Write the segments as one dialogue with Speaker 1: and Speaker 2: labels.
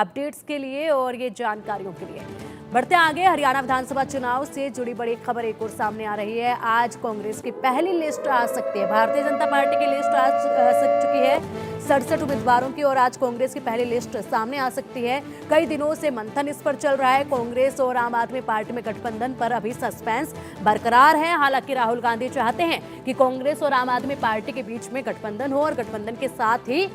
Speaker 1: Updates के लिए और ये जानकारियों के लिए। बढ़ते आगे, हरियाणा विधानसभा चुनाव से जुड़ी बड़ी खबर एक और सामने आ रही है। आज कांग्रेस की पहली लिस्ट आ सकती है। भारतीय जनता पार्टी की लिस्ट आ चुकी है 67 उम्मीदवारों की, और आज कांग्रेस की पहली लिस्ट सामने आ सकती है। कई दिनों से मंथन इस पर चल रहा है। कांग्रेस और आम आदमी पार्टी में गठबंधन पर अभी सस्पेंस बरकरार है। हालांकि राहुल गांधी चाहते हैं कि कांग्रेस और आम आदमी पार्टी के बीच में गठबंधन हो और गठबंधन के साथ ही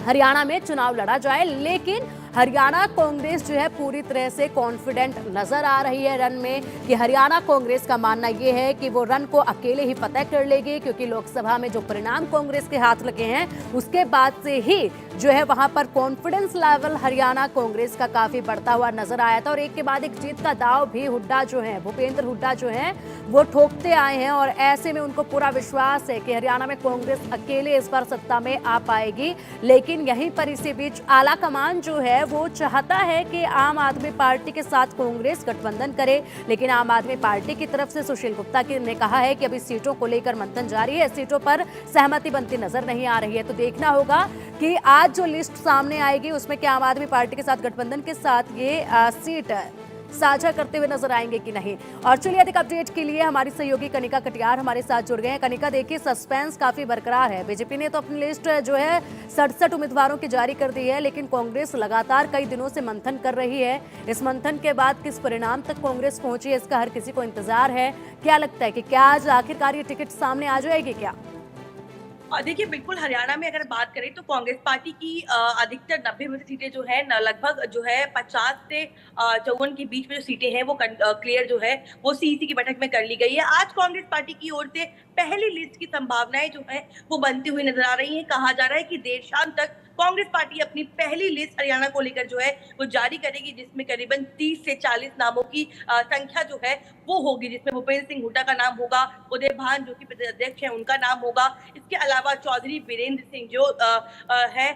Speaker 1: हरियाणा में चुनाव लड़ा जाए, लेकिन हरियाणा कांग्रेस जो है पूरी तरह से कॉन्फिडेंट नजर आ रही है रन में, कि हरियाणा कांग्रेस का मानना यह है कि वो रन को अकेले ही फतह कर लेगी, क्योंकि लोकसभा में जो परिणाम कांग्रेस के हाथ लगे हैं उसके बाद से ही जो है वहां पर कॉन्फिडेंस लेवल हरियाणा कांग्रेस का काफी बढ़ता हुआ नजर आया था। और एक के बाद एक जीत का दाव भी हुड्डा जो है, भूपेंद्र हुड्डा जो है वो ठोकते आए हैं, और ऐसे में उनको पूरा विश्वास है कि हरियाणा में कांग्रेस अकेले इस बार सत्ता में आ पाएगी। लेकिन यहीं पर इसी बीच आला कमान जो है वो चाहता है कि आम आदमी पार्टी के साथ कांग्रेस गठबंधन करे, लेकिन आम आदमी पार्टी की तरफ से सुशील गुप्ता ने कहा है कि अभी सीटों को लेकर मंथन जारी है, सीटों पर सहमति बनती नजर नहीं आ रही है। तो देखना होगा कि आज जो लिस्ट सामने आएगी उसमें क्या आम आदमी पार्टी के साथ गठबंधन के साथ ये सीट साझा करते हुए नजर आएंगे कि नहीं। और चलिए अधिक अपडेट के लिए हमारी सहयोगी कनिका कटियार हमारे साथ जुड़ गए हैं। कनिका, देखिए सस्पेंस काफी बरकरार है। बीजेपी ने तो अपनी लिस्ट जो है 67 उम्मीदवारों की जारी कर दी है, लेकिन कांग्रेस लगातार कई दिनों से मंथन कर रही है। इस मंथन के बाद किस परिणाम तक कांग्रेस पहुंची है, इसका हर किसी को इंतजार है। क्या लगता है कि क्या आज आखिरकार ये टिकट सामने आ जाएगी क्या?
Speaker 2: देखिए, बिल्कुल हरियाणा में अगर बात करें तो कांग्रेस पार्टी की अधिकतर 90 में से सीटें जो है लगभग जो है 50 से 54 के बीच में जो सीटें हैं वो क्लियर जो है वो सीईसी की बैठक में कर ली गई है। आज कांग्रेस पार्टी की ओर से पहली लिस्ट की संभावनाएं जो है वो बनती हुई नजर आ रही है। कहा जा रहा है कि देर शाम तक कांग्रेस पार्टी अपनी पहली लिस्ट हरियाणा को लेकर जो है वो जारी करेगी, जिसमें करीबन 30 से 40 नामों की संख्या जो है वो होगी, जिसमें भूपेंद्र सिंह हुड्डा का नाम होगा, उदय भान जो कि प्रदेश अध्यक्ष है उनका नाम होगा, इसके अलावा चौधरी वीरेंद्र सिंह जो है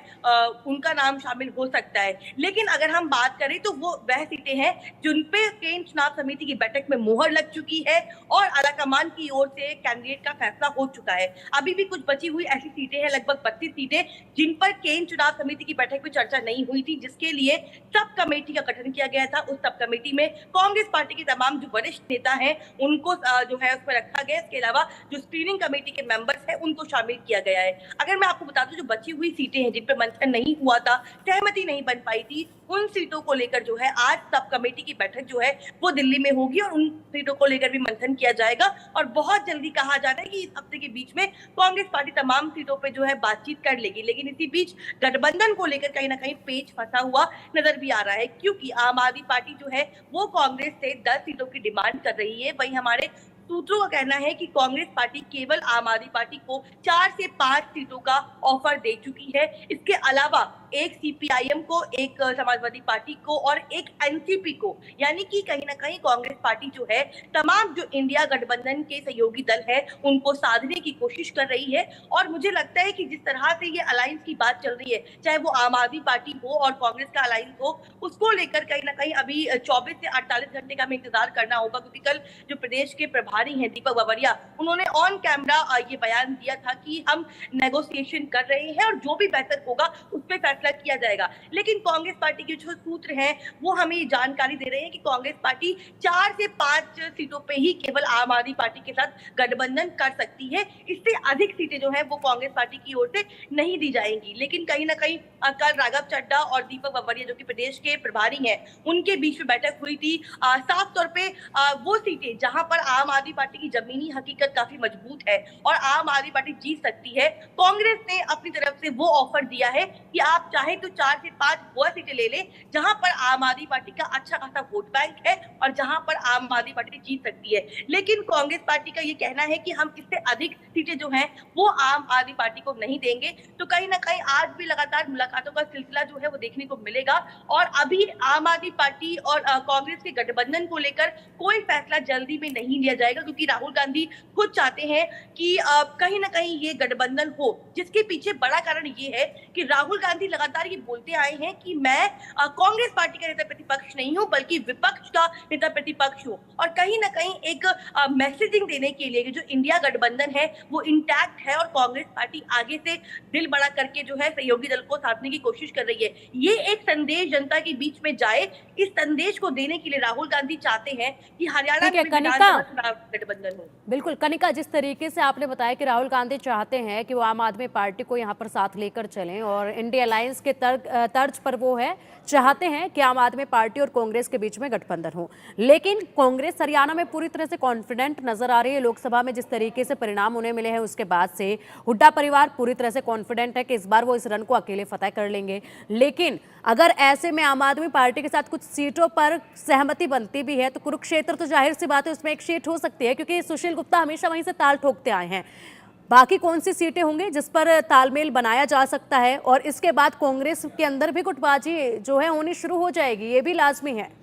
Speaker 2: उनका नाम शामिल हो सकता है। लेकिन अगर हम बात करें तो वो वह सीटें हैं जिन पे केंद्रीय चुनाव समिति की बैठक में मुहर लग चुकी है और आलाकमान की ओर से कैंडिडेट का फैसला हो चुका है। अभी भी कुछ बची हुई ऐसी सीटें हैं, लगभग 32 सीटें, जिन पर केंद्रीय चुनाव समिति की बैठक में चर्चा नहीं हुई थी, जिसके लिए सब कमेटी का गठन किया गया था। उस सब कमेटी में कांग्रेस पार्टी के तमाम जो वरिष्ठ नेता हैं उनको जो है उसमें रखा गया। इसके अलावा जो स्क्रीनिंग कमेटी के मेंबर्स हैं उनको शामिल किया गया है। अगर मैं आपको बता दूं, जो बची हुई सीटें हैं जिन पर मंथन नहीं हुआ था, सहमति नहीं बन पाई थी, उन सीटों को लेकर जो है आज सब कमेटी की बैठक जो है वो दिल्ली में होगी और उन सीटों को लेकर भी मंथन किया जाएगा। और बहुत जल्दी कहा जा रहा है कि इस हफ्ते के बीच में कांग्रेस पार्टी तमाम सीटों पे जो है बातचीत कर लेगी। लेकिन इसी बीच गठबंधन को लेकर कहीं ना कहीं पेच फंसा हुआ नजर भी आ रहा है, क्योंकि आम आदमी पार्टी जो है वो कांग्रेस से 10 सीटों की डिमांड कर रही है। वहीं हमारे सूत्रों का कहना है कि कांग्रेस पार्टी केवल आम आदमी पार्टी को 4 से 5 सीटों का ऑफर दे चुकी है। इसके अलावा एक सीपीआईएम को, एक समाजवादी पार्टी को और एक एनसीपी को, यानी कि कहीं ना कहीं कांग्रेस पार्टी जो है तमाम जो इंडिया गठबंधन के सहयोगी दल है उनको साधने की कोशिश कर रही है। और मुझे लगता है कि जिस तरह से ये अलायंस की बात चल रही है, चाहे वो आम आदमी पार्टी हो और कांग्रेस का अलायंस हो, उसको लेकर कहीं ना कहीं अभी 24 से 48 घंटे का हमें इंतजार करना होगा, क्योंकि कल जो प्रदेश के प्रभारी हैं दीपक बावरिया, उन्होंने ऑन कैमरा ये बयान दिया था कि हम नेगोशिएशन कर रहे हैं और जो भी बेहतर होगा उस पर फैसला किया जाएगा। लेकिन कांग्रेस पार्टी के जो सूत्र हैं वो हमें ये जानकारी दे रहे हैं कि कांग्रेस पार्टी 4 से 5 सीटों पे ही केवल आम आदमी पार्टी के साथ गठबंधन कर सकती है। इससे अधिक सीटें जो है वो कांग्रेस पार्टी की ओर से नहीं दी जाएंगी। लेकिन कहीं ना कहीं कल राघव चड्ढा और दीपक बावरिया जो कि प्रदेश के प्रभारी हैं उनके बीच में बैठक हुई थी। साफ तौर पे वो सीटें जहां पर आम आदमी पार्टी की जमीनी हकीकत काफी मजबूत है और आम आदमी पार्टी जीत सकती है, कांग्रेस ने अपनी तरफ से वो ऑफर दिया है कि आप चाहे तो 4 से 5 वो सीटें ले लें जहां पर आम आदमी पार्टी का अच्छा खासा वोट बैंक है और जहां पर आम आदमी पार्टी जीत सकती है। लेकिन कांग्रेस पार्टी का ये कहना है कि हम इससे अधिक सीटें जो हैं वो आम आदमी पार्टी को नहीं देंगे। तो कहीं ना कहीं आज भी लगातार मुलाकातों का सिलसिला जो है वो देखने को मिलेगा और अभी आम आदमी पार्टी और कांग्रेस के गठबंधन को लेकर कोई फैसला जल्दी में नहीं लिया जाएगा, क्योंकि राहुल गांधी खुद चाहते हैं कि कहीं ना कहीं ये गठबंधन हो, जिसके पीछे बड़ा कारण ये है कि राहुल गांधी लगातार ये बोलते आए हैं कि मैं कांग्रेस पार्टी का नेता प्रतिपक्ष नहीं हूं, बल्कि विपक्ष का नेता प्रतिपक्ष हूं। और कहीं ना कहीं एक मैसेजिंग देने के लिए कि जो इंडिया गठबंधन है वो इंटैक्ट है और कांग्रेस पार्टी आगे से दिल बड़ा करके जो है सहयोगी दल को साधने की कोशिश कर रही है। ये एक संदेश जनता के बीच में जाए, इस संदेश को देने के लिए राहुल गांधी चाहते हैं कि हरियाणा में विधानसभा चुनाव गठबंधन हो।
Speaker 1: बिल्कुल कनिका, जिस तरीके से आपने बताया कि राहुल गांधी चाहते हैं कि वो आम आदमी पार्टी को यहाँ पर साथ लेकर चलें और इंडिया अलायंस के तर्ज पर वो है चाहते हैं कि आम आदमी पार्टी और कांग्रेस के बीच में गठबंधन हो, लेकिन कांग्रेस हरियाणा में पूरी तरह से कॉन्फिडेंट नजर आ रही है। लोकसभा में जिस तरीके से परिणाम उन्हें मिले हैं उसके बाद से हुड्डा परिवार पूरी तरह से कॉन्फिडेंट है कि इस बार वो इस रन को अकेले फतह कर लेंगे। लेकिन अगर ऐसे में आम आदमी पार्टी के साथ कुछ सीटों पर सहमति बनती भी है तो कुरुक्षेत्र तो जाहिर सी बात है उसमें एक सीट हो सकती है, क्योंकि सुशील गुप्ता हमेशा वहीं से ताल ठोकते आए हैं। बाकी कौन सी सीटें होंगी जिस पर तालमेल बनाया जा सकता है, और इसके बाद कांग्रेस के अंदर भी गुटबाजी जो है होनी शुरू हो जाएगी, ये भी लाजमी है।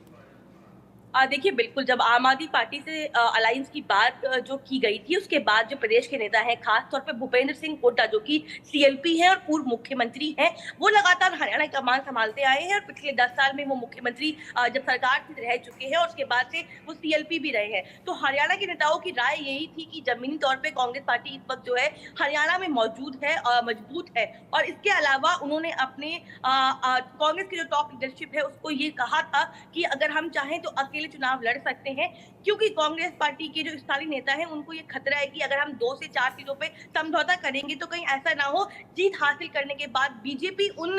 Speaker 2: देखिए बिल्कुल, जब आम आदमी पार्टी से अलायंस की बात जो की गई थी उसके बाद जो प्रदेश के नेता हैं, खास तौर पे भूपेंद्र सिंह हुड्डा जो कि सीएलपी हैं और पूर्व मुख्यमंत्री हैं, वो लगातार हरियाणा की कमान संभालते आए हैं और पिछले 10 साल में वो मुख्यमंत्री जब सरकार में रह चुके हैं और उसके बाद से वो सीएलपी भी रहे हैं। तो हरियाणा के नेताओं की राय यही थी कि जमीनी तौर पर कांग्रेस पार्टी इस वक्त जो है हरियाणा में मौजूद है, मजबूत है। और इसके अलावा उन्होंने अपने कांग्रेस की जो टॉप लीडरशिप है उसको ये कहा था कि अगर हम चाहें तो अकेले चुनाव लड़ सकते हैं, क्योंकि कांग्रेस पार्टी के जो स्थानीय नेता हैं उनको ये खतरा है कि अगर हम 2 से 4 सीटों पे समझौता करेंगे तो कहीं ऐसा ना हो जीत हासिल करने के बाद बीजेपी उन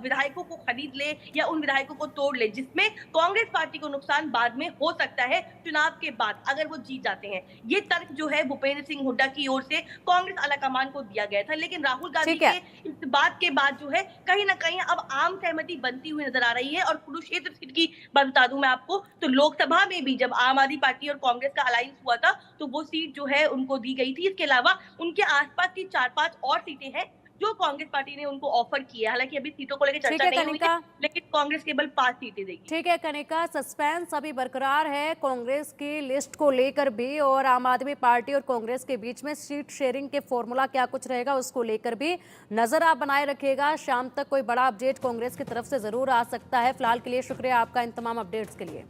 Speaker 2: विधायकों को खरीद ले या उन विधायकों को तोड़ ले, जिसमें कांग्रेस पार्टी को नुकसान बाद में हो सकता है चुनाव के बाद अगर वो जीत जाते हैं। ये तर्क जो है भूपेंद्र सिंह हुड्डा की ओर से कांग्रेस आलाकमान को दिया गया था, लेकिन राहुल गांधी के इस बात के बाद जो है कहीं ना कहीं अब आम सहमति बनती हुई नजर आ रही है। और कुरुक्षेत्र सीट की बात बता दूं मैं आपको, तो लोकसभा में भी जब आम आदमी पार्टी और कांग्रेस का अलायंस हुआ था तो वो सीट जो है उनको दी गई थी। इसके अलावा उनके आसपास की 4-5 और सीटें हैं जो कांग्रेस पार्टी ने उनको ऑफर की है। हालांकि अभी सीटों को लेकर चर्चा नहीं हुई है, लेकिन कांग्रेस केवल 5 सीटें देगी।
Speaker 1: ठीक है कनिका, सस्पेंस अभी बरकरार है कांग्रेस की लिस्ट को लेकर भी, और आम आदमी पार्टी और कांग्रेस के बीच में सीट शेयरिंग के फॉर्मूला क्या कुछ रहेगा उसको लेकर भी नजर आप बनाए रखिएगा। शाम तक कोई बड़ा अपडेट कांग्रेस की तरफ से जरूर आ सकता है। फिलहाल के लिए शुक्रिया आपका इन तमाम अपडेट्स के लिए।